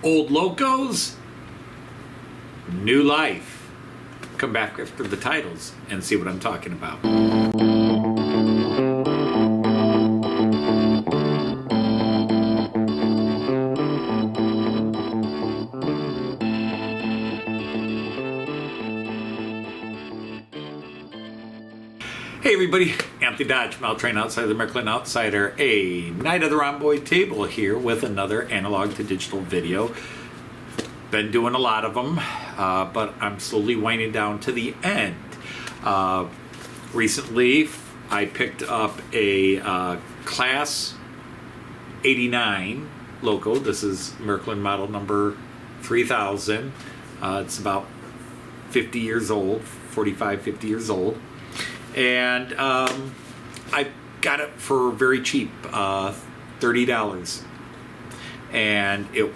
Old locos, new life. Come back after the titles and see what I'm talking about. Hey everybody, Anthony Dodge from Train Outsider, the Merklin Outsider, a Night of the Rhomboid table here with another analog to digital video. Been doing a lot of them, but I'm slowly winding down to the end. Recently, I picked up a Class 89 loco. This is Merklin model number 3000. It's about 50 years old, 45, 50 years old. And I got it for very cheap, $30. And it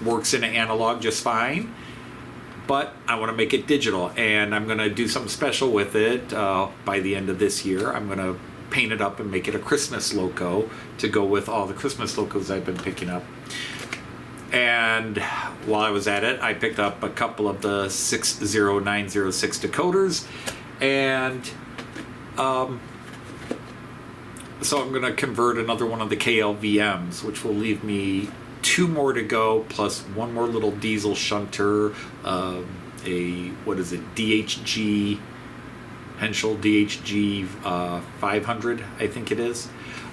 works in analog just fine, but I want to make it digital, and I'm going to do something special with it by the end of this year. I'm going to paint it up and make it a Christmas loco to go with all the Christmas locos I've been picking up. And while I was at it, I picked up a couple of the 60906 decoders, and so I'm going to convert another one of the KLVMs, which will leave me 2 more to go, plus one more little diesel shunter, what is it, DHG, Henschel DHG 500, I think it is.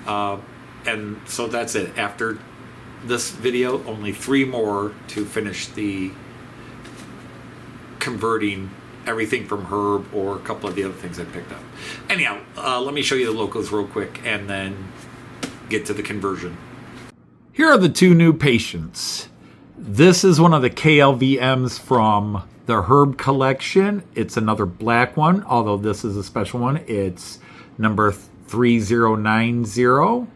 And so that's it. After this video, only 3 more to finish the converting everything from Herb or a couple of the other things I picked up. Anyhow, let me show you the locos real quick and then get to the conversion. Here are the 2 new patients. This is one of the KLVMs from the Herb collection. It's another black one, although this is a special one. It's number 3090.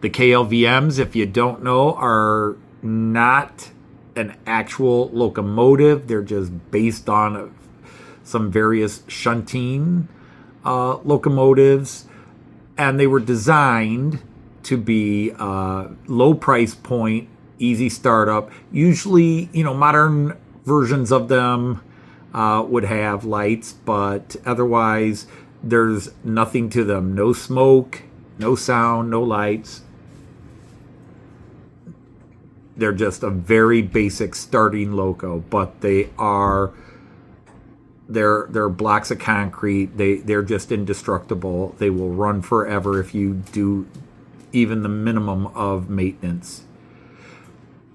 The KLVMs, if you don't know, are not an actual locomotive. They're just based on some various shunting locomotives, and they were designed to be low price point, easy startup. Usually, modern versions of them would have lights, but otherwise there's nothing to them. No smoke, no sound, no lights. They're just a very basic starting loco, but they're blocks of concrete. They're just indestructible. They will run forever if you do even the minimum of maintenance.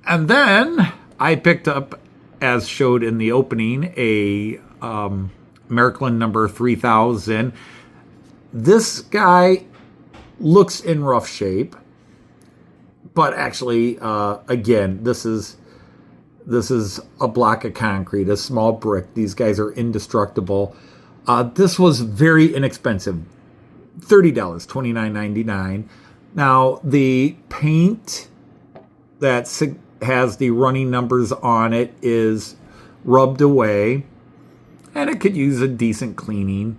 And then I picked up, as showed in the opening, a Merklin number 3000. This guy looks in rough shape. But actually, again, this is a block of concrete, a small brick. These guys are indestructible. This was very inexpensive, $30, $29.99. Now, the paint that has the running numbers on it is rubbed away, and it could use a decent cleaning.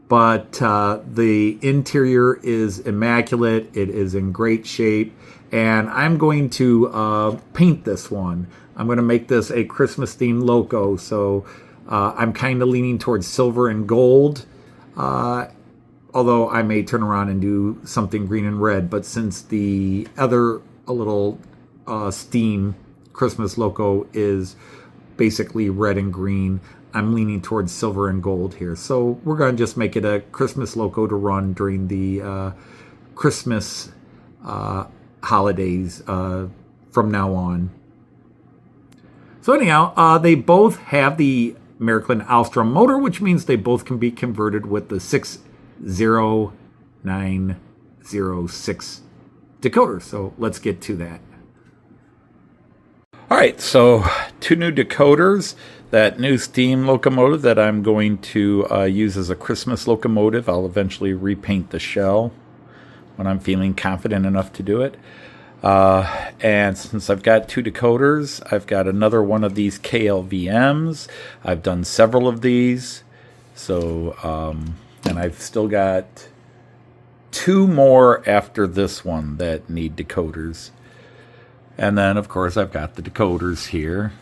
But the interior is immaculate. It is in great shape. And I'm going to paint this one. I'm going to make this a Christmas-themed loco. So I'm kind of leaning towards silver and gold. Although I may turn around and do something green and red. But since the other little steam Christmas loco is basically red and green, I'm leaning towards silver and gold here. So we're going to just make it a Christmas loco to run during the Christmas holidays from now on. So anyhow, they both have the Merklin Alstrom motor, which means they both can be converted with the 60906 decoder. So let's get to that. All right, so 2 new decoders. That new steam locomotive that I'm going to use as a Christmas locomotive. I'll eventually repaint the shell when I'm feeling confident enough to do it. And since I've got 2 decoders, I've got another one of these KLVMs. I've done several of these. So, and I've still got 2 more after this one that need decoders. And then, of course, I've got the decoders here.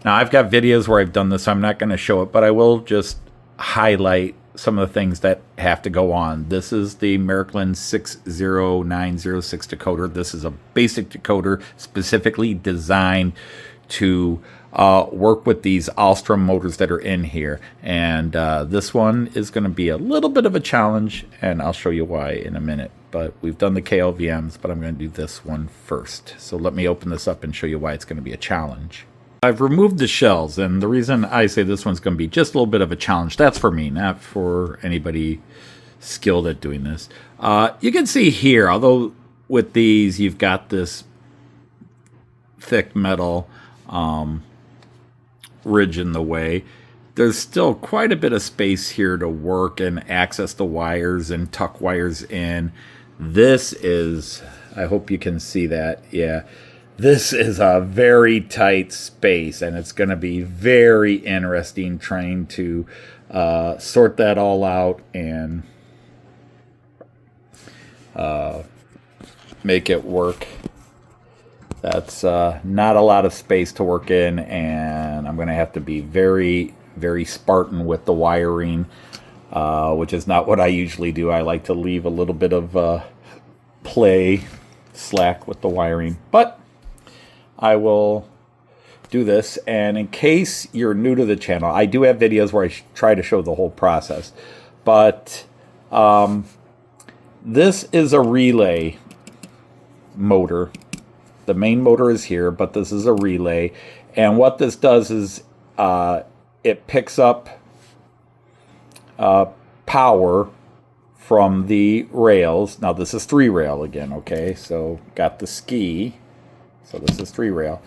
Now, I've got videos where I've done this, so I'm not going to show it, but I will just highlight some of the things that have to go on. This is the Merklin 60906 decoder. This is a basic decoder specifically designed to work with these Alstrom motors that are in here. And this one is going to be a little bit of a challenge, and I'll show you why in a minute. But we've done the KLVMs, but I'm going to do this one first. So let me open this up and show you why it's going to be a challenge. I've removed the shells, and the reason I say this one's going to be just a little bit of a challenge, that's for me, not for anybody skilled at doing this. You can see here, although with these you've got this thick metal ridge in the way, there's still quite a bit of space here to work and access the wires and tuck wires in. This is, I hope you can see that, yeah. This is a very tight space, and it's going to be very interesting trying to sort that all out and make it work. That's not a lot of space to work in, and I'm going to have to be very, very Spartan with the wiring, which is not what I usually do. I like to leave a little bit of slack with the wiring, but I will do this. And in case you're new to the channel, I do have videos where I try to show the whole process, but this is a relay motor. The main motor is here, but this is a relay, and what this does is it picks up power from the rails. Now this is 3-rail again, okay? So got the ski. So this is 3-rail.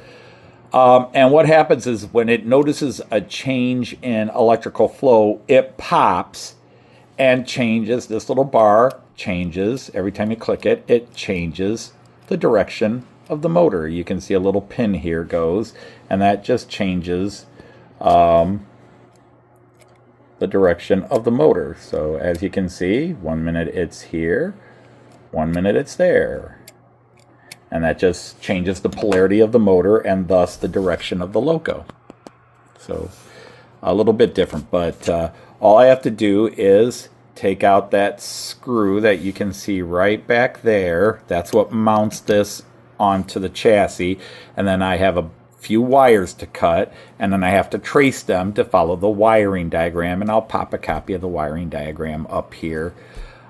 And what happens is when it notices a change in electrical flow, it pops and changes. This little bar changes. Every time you click it, it changes the direction of the motor. You can see a little pin here goes, and that just changes the direction of the motor. So as you can see, 1 minute it's here, 1 minute it's there. And that just changes the polarity of the motor and thus the direction of the loco. So a little bit different, but all I have to do is take out that screw that you can see right back there. That's what mounts this onto the chassis. And then I have a few wires to cut, and then I have to trace them to follow the wiring diagram, and I'll pop a copy of the wiring diagram up here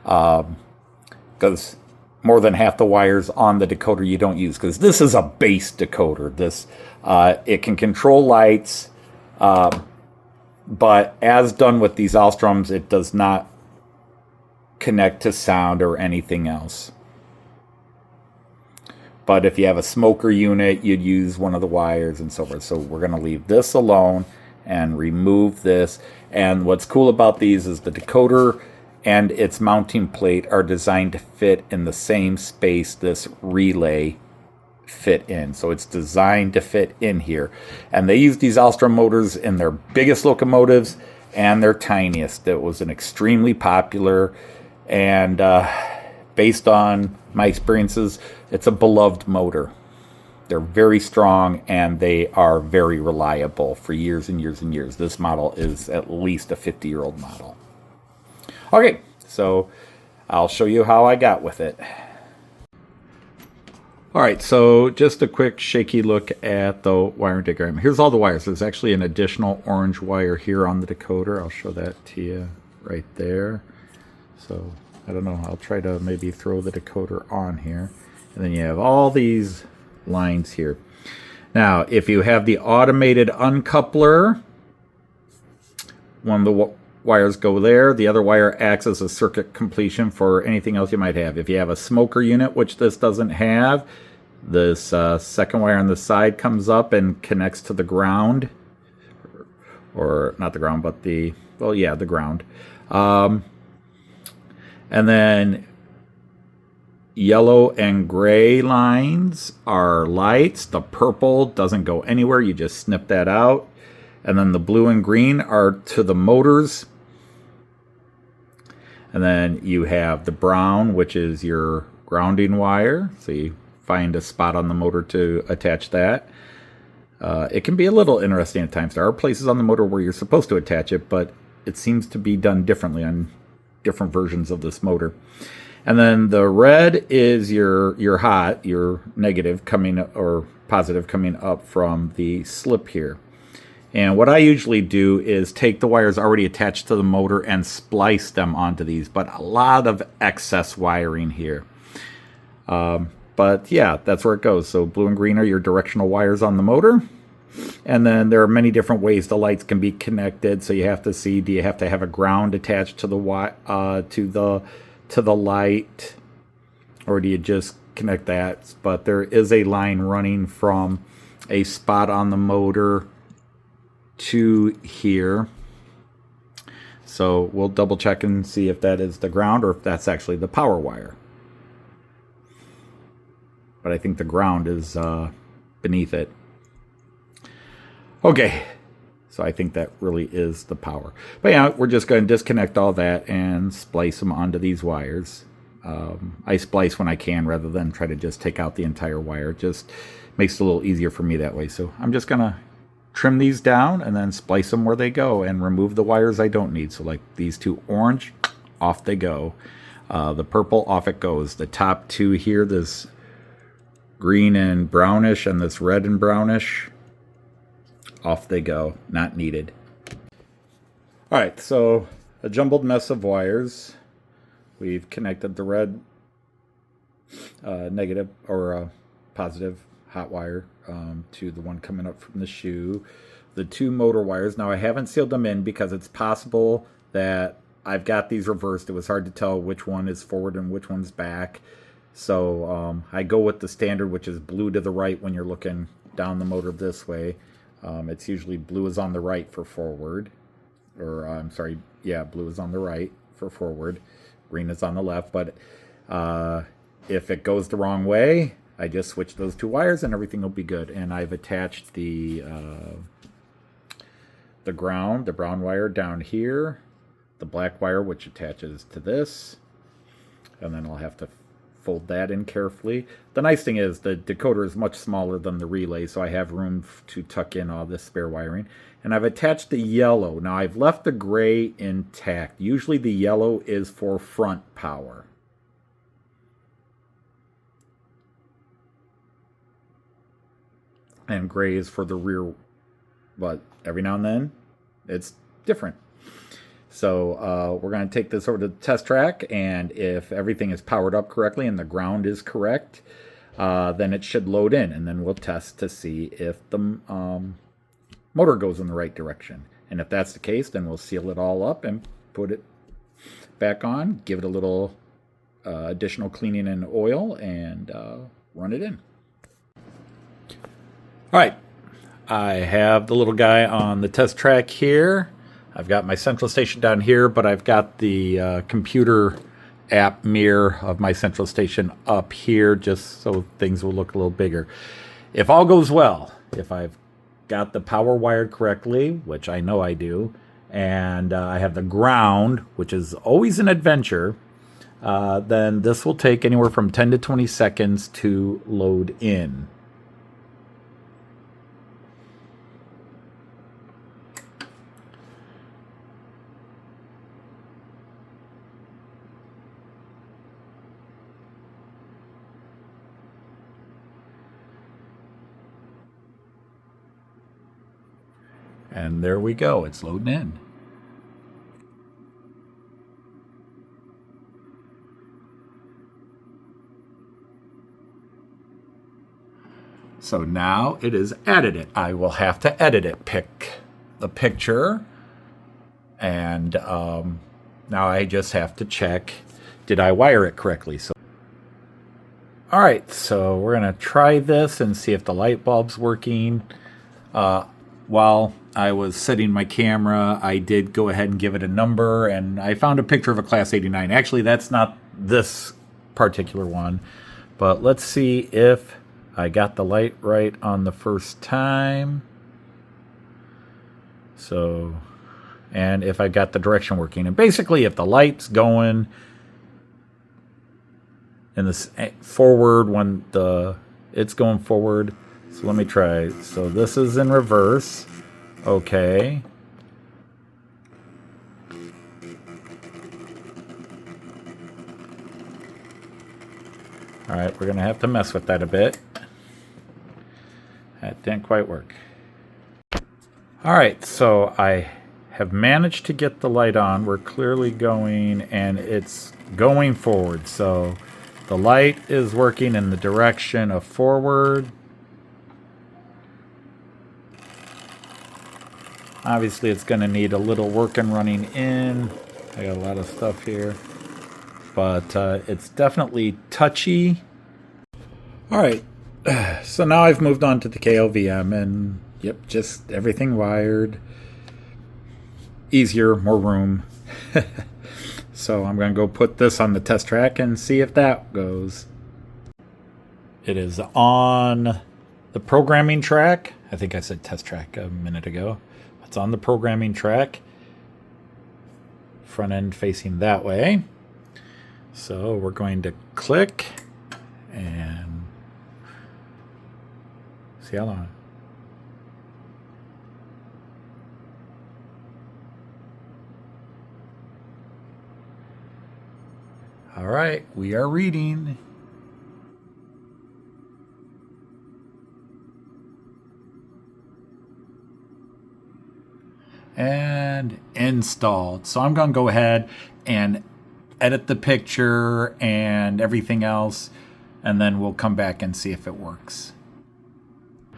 because more than half the wires on the decoder you don't use, because this is a base decoder. This it can control lights, but as done with these Alstroms, it does not connect to sound or anything else. But if you have a smoker unit, you'd use one of the wires and so forth. So we're going to leave this alone and remove this. And what's cool about these is the decoder and its mounting plate are designed to fit in the same space this relay fit in. So it's designed to fit in here. And they use these Alstrom motors in their biggest locomotives and their tiniest. It was an extremely popular, and based on my experiences, it's a beloved motor. They're very strong, and they are very reliable for years and years and years. This model is at least a 50-year-old model. Okay, so I'll show you how I got with it. All right, so just a quick shaky look at the wiring diagram. Here's all the wires. There's actually an additional orange wire here on the decoder. I'll show that to you right there. So I don't know, I'll try to maybe throw the decoder on here. And then you have all these lines here. Now, if you have the automated uncoupler, one of the wires go there. The other wire acts as a circuit completion for anything else you might have. If you have a smoker unit, which this doesn't have, this second wire on the side comes up and connects to the ground. Or not the ground, but the, well, yeah, the ground. And then yellow and gray lines are lights. The purple doesn't go anywhere. You just snip that out. And then the blue and green are to the motors. And then you have the brown, which is your grounding wire. So you find a spot on the motor to attach that. It can be a little interesting at times. There are places on the motor where you're supposed to attach it, but it seems to be done differently on different versions of this motor. And then the red is your hot, your negative coming, or positive coming up from the slip here. And what I usually do is take the wires already attached to the motor and splice them onto these, but a lot of excess wiring here. But yeah, that's where it goes. So blue and green are your directional wires on the motor. And then there are many different ways the lights can be connected. So you have to see, do you have to have a ground attached to the light, or do you just connect that? But there is a line running from a spot on the motor to here. So we'll double check and see if that is the ground or if that's actually the power wire. But I think the ground is beneath it. Okay, so I think that really is the power. But yeah, we're just going to disconnect all that and splice them onto these wires. I splice when I can rather than try to just take out the entire wire. It just makes it a little easier for me that way. So I'm just going to trim these down and then splice them where they go and remove the wires I don't need. So like these two orange, off they go. The purple, off it goes. The top two here, this green and brownish and this red and brownish, off they go, not needed. All right, so a jumbled mess of wires. We've connected the red negative or positive hot wire to the one coming up from the shoe. The two motor wires. Now I haven't sealed them in because it's possible that I've got these reversed. It was hard to tell which one is forward and which one's back. So I go with the standard, which is blue to the right when you're looking down the motor this way. It's usually blue is on the right for forward. Or I'm sorry, yeah, blue is on the right for forward. Green is on the left. But if it goes the wrong way, I just switch those two wires and everything will be good. And I've attached the ground, the brown wire down here, the black wire which attaches to this, and then I'll have to fold that in carefully. The nice thing is the decoder is much smaller than the relay, so I have room to tuck in all this spare wiring. And I've attached the yellow. Now I've left the gray intact. Usually the yellow is for front power. And gray is for the rear, but every now and then it's different. So we're going to take this over to the test track, and if everything is powered up correctly and the ground is correct, then it should load in, and then we'll test to see if the motor goes in the right direction. And if that's the case, then we'll seal it all up and put it back on, give it a little additional cleaning and oil, and run it in. All right, I have the little guy on the test track here. I've got my central station down here, but I've got the computer app mirror of my central station up here just so things will look a little bigger. If all goes well, if I've got the power wired correctly, which I know I do, and I have the ground, which is always an adventure, then this will take anywhere from 10 to 20 seconds to load in. And there we go, it's loading in. So now it is edited. I will have to edit it, pick the picture, and now I just have to check, did I wire it correctly? So, all right, so we're gonna try this and see if the light bulb's working. While I was setting my camera, I did go ahead and give it a number, and I found a picture of a Class 89. Actually, that's not this particular one, but let's see if I got the light right on the first time. So, and if I got the direction working. And basically, if the light's going in this forward when it's going forward. So let me try. So this is in reverse. Okay. All right, we're gonna have to mess with that a bit. That didn't quite work. All right, so I have managed to get the light on. We're clearly going, and it's going forward. So the light is working in the direction of forward. Obviously, it's going to need a little work and running in. I got a lot of stuff here. But it's definitely touchy. All right, so now I've moved on to the KLVM, and yep, just everything wired. Easier, more room. So I'm going to go put this on the test track and see if that goes. It is on the programming track. I think I said test track a minute ago. It's on the programming track. Front end facing that way. So we're going to click and see how long. All right, we are reading. And installed. So I'm going to go ahead and edit the picture and everything else, and then we'll come back and see if it works.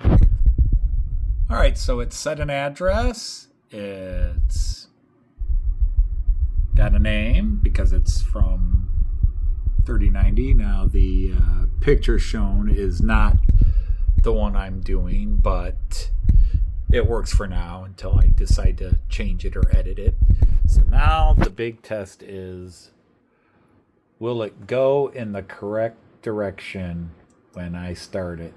All right, so it's set an address. It's got a name because it's from 3090. Now the picture shown is not the one I'm doing, but it works for now until I decide to change it or edit it. So now the big test is, will it go in the correct direction when I start it?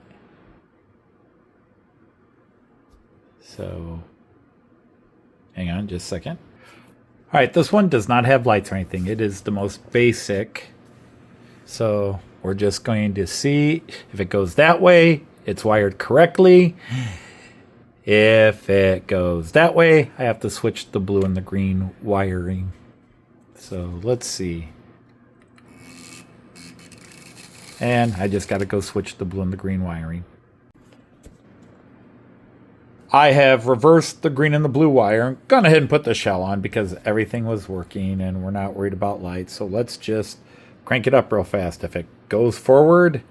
So hang on just a second. All right, this one does not have lights or anything. It is the most basic. So we're just going to see if it goes that way, it's wired correctly. If it goes that way, I have to switch the blue and the green wiring. So let's see. And I just got to go switch the blue and the green wiring. I have reversed the green and the blue wire. I'm gone ahead and put the shell on because everything was working and we're not worried about lights. So let's just crank it up real fast. If it goes forward,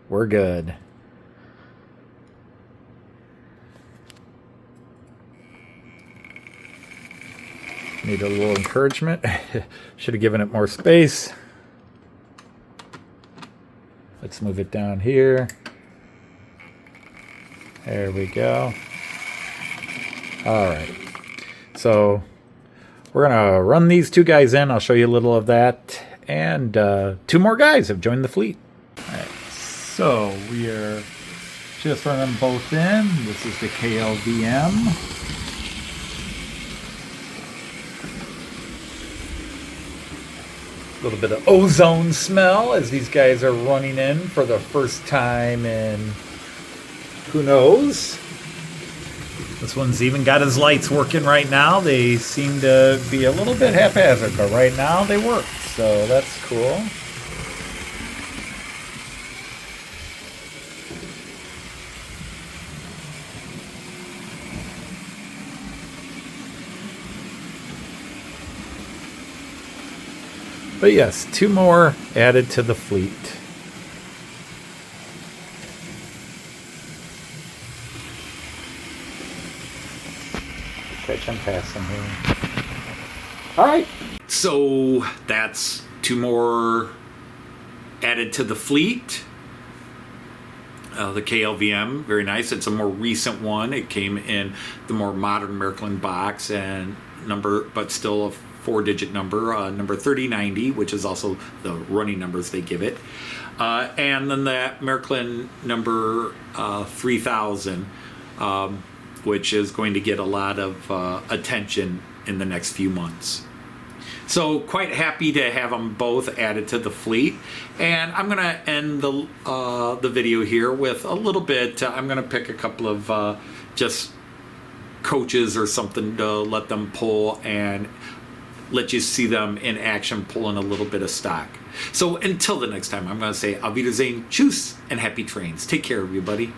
we're good. Need a little encouragement. Should have given it more space. Let's move it down here. There we go. All right. So we're going to run these two guys in. I'll show you a little of that. And two more guys have joined the fleet. All right. So we are just running them both in. This is the KLVM. A little bit of ozone smell as these guys are running in for the first time in who knows. This one's even got his lights working right now. They seem to be a little bit haphazard, but right now they work, so that's cool. But yes, two more added to the fleet. Catch I'm passing here. All right. So that's two more added to the fleet. The KLVM, very nice. It's a more recent one. It came in the more modern Miraklin box and number, but still a 4-digit number, number 3090, which is also the running numbers they give it. And then that Miraklin number 3000, which is going to get a lot of attention in the next few months. So quite happy to have them both added to the fleet. And I'm going to end the video here with a little bit. I'm going to pick a couple of just coaches or something to let them pull and let you see them in action pulling a little bit of stock. So until the next time, I'm going to say Auf Wiedersehen, tschüss, and happy trains. Take care, everybody.